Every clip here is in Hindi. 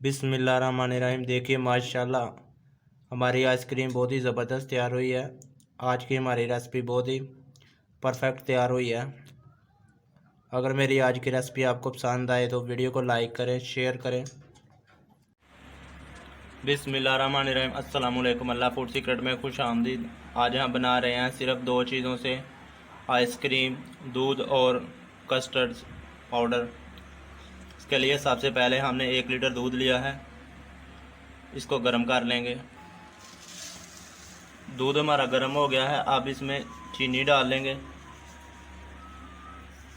बिस्मिल्लाहिर्रहमानिर्रहीम। देखिए माशाल्लाह हमारी आइसक्रीम बहुत ही ज़बरदस्त तैयार हुई है। आज की हमारी रेसिपी बहुत ही परफेक्ट तैयार हुई है। अगर मेरी आज की रेसिपी आपको पसंद आए तो वीडियो को लाइक करें, शेयर करें। बिस्मिल्लाहिर्रहमानिर्रहीम। अस्सलाम वालेकुम। अल्लाह फूड सीक्रेट में खुश आमदीद। आज हम बना रहे हैं सिर्फ दो चीज़ों से आइसक्रीम, दूध और कस्टर्ड पाउडर। इसके लिए सबसे पहले हमने 1 लीटर दूध लिया है, इसको गर्म कर लेंगे। दूध हमारा गर्म हो गया है, अब इसमें चीनी डाल लेंगे।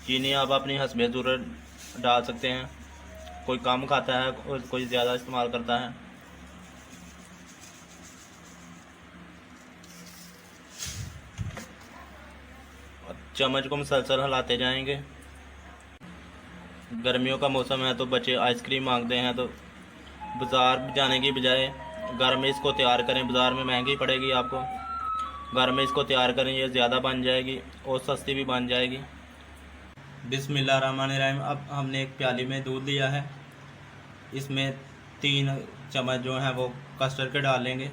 चीनी आप अपनी हस्बे ज़रूरत डाल सकते हैं, कोई कम खाता है और कोई ज़्यादा इस्तेमाल करता है। चम्मच को मुसलसल हिलाते जाएंगे। गर्मियों का मौसम है तो बच्चे आइसक्रीम मांगते हैं, तो बाज़ार जाने की बजाय घर में इसको तैयार करें। बाज़ार में महंगी पड़ेगी आपको, घर में इसको तैयार करें, ये ज़्यादा बन जाएगी और सस्ती भी बन जाएगी। बिस्मिल्लाहिर्रहमानिर्रहीम। अब हमने एक प्याली में दूध लिया है, इसमें 3 चम्मच जो है वो कस्टर्ड के डाल लेंगे।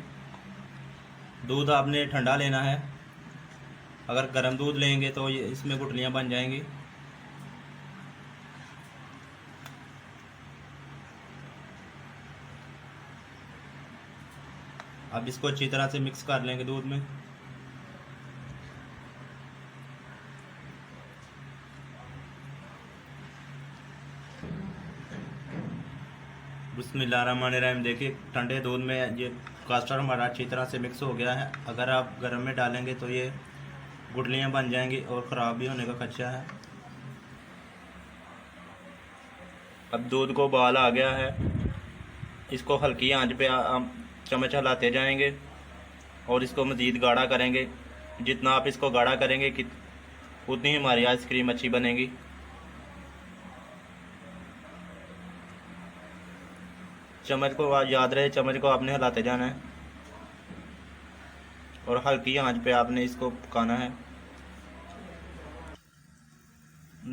दूध आपने ठंडा लेना है, अगर गर्म दूध लेंगे तो ये इसमें गुठलियाँ बन जाएंगी। अब इसको अच्छी तरह से मिक्स कर लेंगे दूध में। बिस्मिल्लाहिर्रहमानिर्रहीम। देखिए ठंडे दूध में ये कस्टर्ड हमारा अच्छी तरह से मिक्स हो गया है। अगर आप गर्म में डालेंगे तो ये गुठलियाँ बन जाएंगी और ख़राब भी होने का खदशा है। अब दूध को उबाल आ गया है, इसको हल्की आंच पे हम चम्मच हिलाते जाएंगे और इसको मज़ीद गाढ़ा करेंगे। जितना आप इसको गाढ़ा करेंगे कि उतनी हमारी आइसक्रीम अच्छी बनेगी। चम्मच को याद रहे, चम्मच को आपने हिलाते जाना है और हल्की आंच पे आपने इसको पकाना है।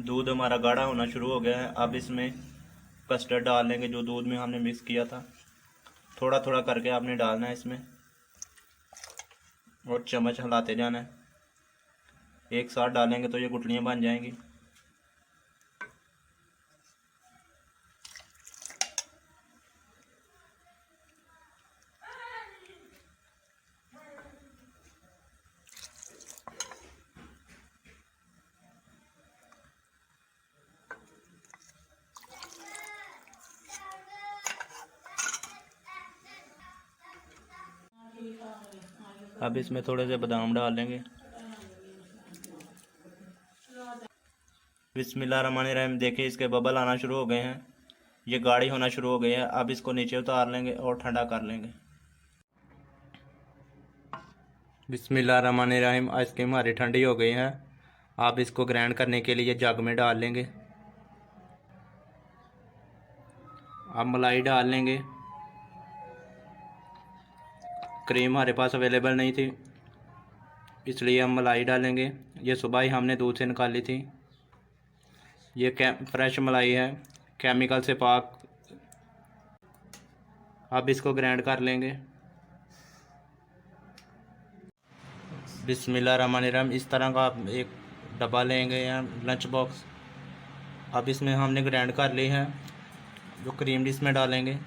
दूध हमारा गाढ़ा होना शुरू हो गया है, अब इसमें कस्टर्ड डाल लेंगे जो दूध में हमने मिक्स किया था। थोड़ा थोड़ा करके आपने डालना है इसमें और चम्मच हिलाते जाना है। एक साथ डालेंगे तो ये गुठलियाँ बन जाएंगी। अब इसमें थोड़े से बादाम डाल लेंगे। बिस्मिल्लाहिर्रहमानिर्रहीम। देखिए इसके बबल आना शुरू हो गए हैं, ये गाढ़ी होना शुरू हो गई है। अब इसको नीचे उतार लेंगे और ठंडा कर लेंगे। बिस्मिल्लाहिर्रहमानिर्रहीम। आइसक्रीम हमारी ठंडी हो गई है, आप इसको ग्राइंड करने के लिए जग में डाल लेंगे। अब मलाई डाल लेंगे। क्रीम हमारे पास अवेलेबल नहीं थी इसलिए हम मलाई डालेंगे। ये सुबह ही हमने दूध से निकाली थी, ये फ्रेश मलाई है, केमिकल से पाक। अब इसको ग्राइंड कर लेंगे। बिस्मिल्लाहिर्रहमानिर्रहीम। इस तरह का आप एक डब्बा लेंगे या लंच बॉक्स। अब इसमें हमने ग्राइंड कर ली है, जो क्रीम इसमें डालेंगे।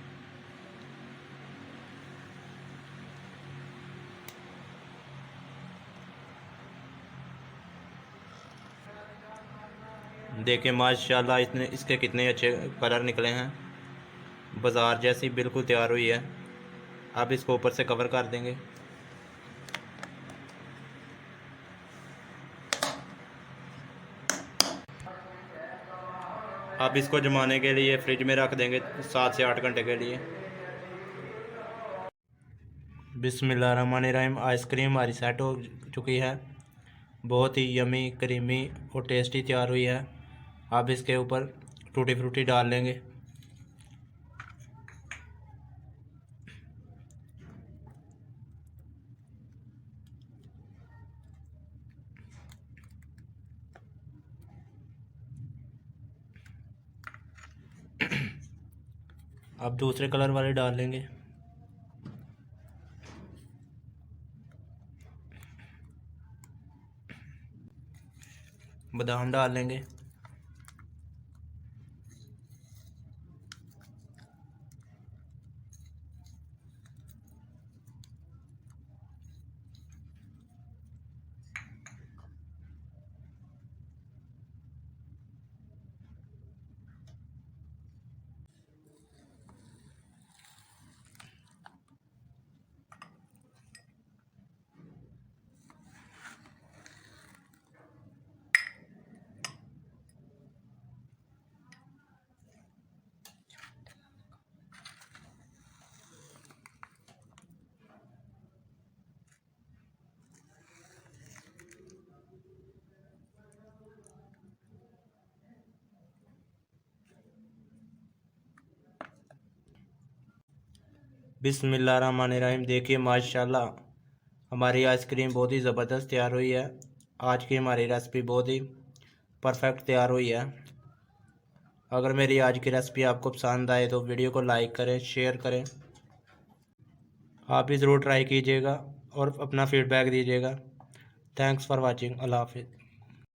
देखिए माशाल्लाह इतने इसके कितने अच्छे कलर निकले हैं, बाज़ार जैसी बिल्कुल तैयार हुई है। अब इसको ऊपर से कवर कर देंगे। अब इसको जमाने के लिए फ्रिज में रख देंगे 7 से 8 घंटे के लिए। बिस्मिल्लाहिर्रहमानिर्रहीम। आइसक्रीम हमारी सेट हो चुकी है, बहुत ही यमी, क्रीमी और टेस्टी तैयार हुई है। अब इसके ऊपर टूटी फ्रूटी डाल लेंगे। अब दूसरे कलर वाले डाल लेंगे। बादाम डाल लेंगे। बिस्मिल्लाहिर्रहमानिर्रहीम। देखिए माशाल्लाह हमारी आइसक्रीम बहुत ही ज़बरदस्त तैयार हुई है। आज की हमारी रेसिपी बहुत ही परफेक्ट तैयार हुई है। अगर मेरी आज की रेसिपी आपको पसंद आए तो वीडियो को लाइक करें, शेयर करें। आप भी ज़रूर ट्राई कीजिएगा और अपना फीडबैक दीजिएगा। Thanks for watching. अल्लाह हाफिज़।